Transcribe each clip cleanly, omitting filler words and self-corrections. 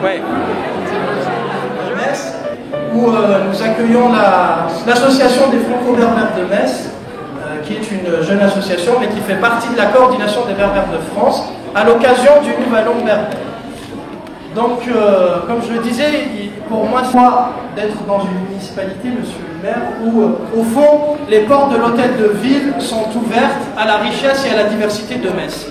Ouais. De Metz, où nous accueillons l'association des Franco-Berbères de Metz, qui est une jeune association, mais qui fait partie de la coordination des Berbères de France, à l'occasion du Nouvel An berbère. Donc, comme je le disais, pour moi, c'est d'être dans une municipalité, monsieur le maire, où, au fond, les portes de l'hôtel de ville sont ouvertes à la richesse et à la diversité de Metz.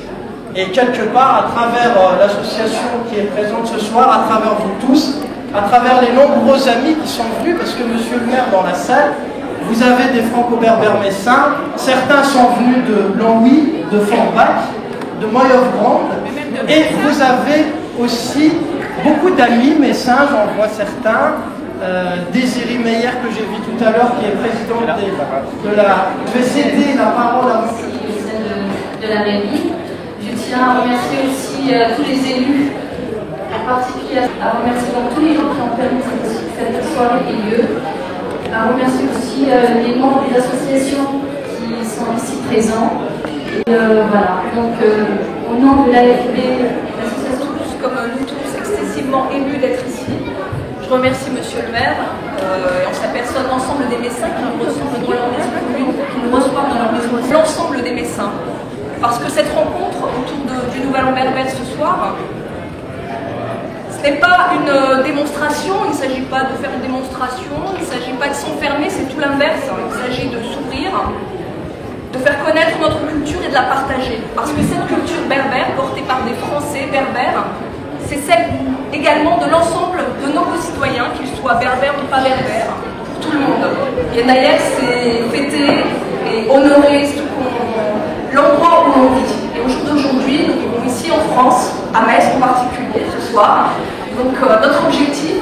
Et quelque part, à travers l'association qui est présente ce soir, à travers vous tous, à travers les nombreux amis qui sont venus, parce que monsieur le maire, dans la salle, vous avez des franco-berbères messins, certains sont venus de Longwy, de Forbach, de Moy-of-Brand, et vous avez aussi beaucoup d'amis messins, j'en vois certains, Désiré Meyer que j'ai vu tout à l'heure, qui est président de la... Je vais céder la parole à vous. De la mairie. Je tiens à remercier aussi tous les élus, en particulier à remercier donc tous les gens qui ont permis que cette soirée ait lieu, à remercier aussi les membres des associations qui sont ici présents. Et voilà, donc au nom de l'AFB, l'association tous comme nous tous excessivement émus d'être ici. Je remercie monsieur le maire et en sa personne l'ensemble des Messins qui nous reçoivent dans leur maison commune, qui nous reçoivent dans leur maison, l'ensemble des Messins. Parce que cette rencontre autour du Nouvel An berbère ce soir, ce n'est pas une démonstration, il ne s'agit pas de faire une démonstration, il ne s'agit pas de s'enfermer, c'est tout l'inverse. Il s'agit de s'ouvrir, de faire connaître notre culture et de la partager. Parce que cette culture berbère, portée par des Français berbères, c'est celle également de l'ensemble de nos concitoyens, qu'ils soient berbères ou pas berbères, pour tout le monde. Et d'ailleurs, c'est fêter et honorer l'endroit où on vit. Et au jour d'aujourd'hui, nous vivons ici en France, à Metz en particulier, ce soir. Donc notre objectif,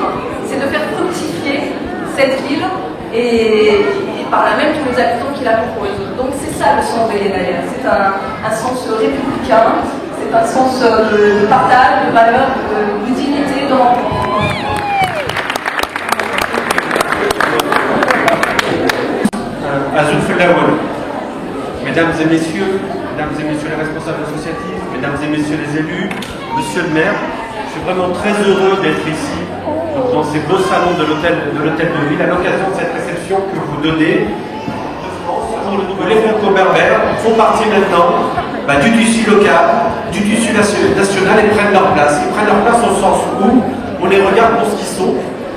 c'est de faire fructifier cette ville et par là même tous les habitants qui la composent. Donc c'est ça le sens de l'ENAIR. C'est un sens républicain, c'est un sens de partage, de valeur, de dignité, de rencontre. Mesdames et messieurs les responsables associatifs, mesdames et messieurs les élus, monsieur le maire, je suis vraiment très heureux d'être ici, dans ces beaux salons de l'hôtel de ville, à l'occasion de cette réception que vous donnez. Les franco-berbères font partie maintenant du tissu local, du tissu national et prennent leur place. Ils prennent leur place au sens où on les regarde pour ce qu'ils sont,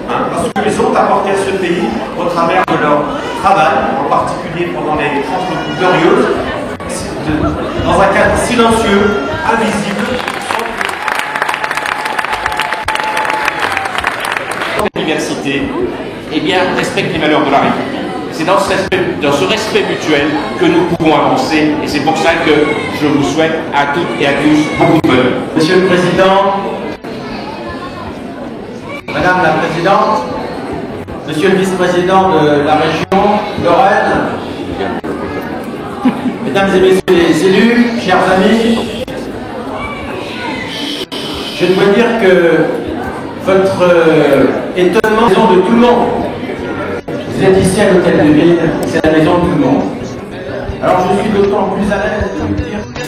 parce qu'ils ont apporté à ce pays au travers de leur travail, en particulier pendant les 30 glorieuses, dans un cadre silencieux, invisible. La diversité, eh bien, respecte les valeurs de la République. C'est dans ce respect mutuel que nous pouvons avancer, et c'est pour ça que je vous souhaite à toutes et à tous beaucoup de bonheur. Monsieur le Président, Madame la Présidente, Monsieur le Vice-président de la région Lorraine, Mesdames et Messieurs les élus, chers amis, je dois dire que votre étonnement est la maison de tout le monde. Vous êtes ici à l'hôtel de ville, c'est la maison de tout le monde. Alors je suis d'autant plus à l'aise de vous dire que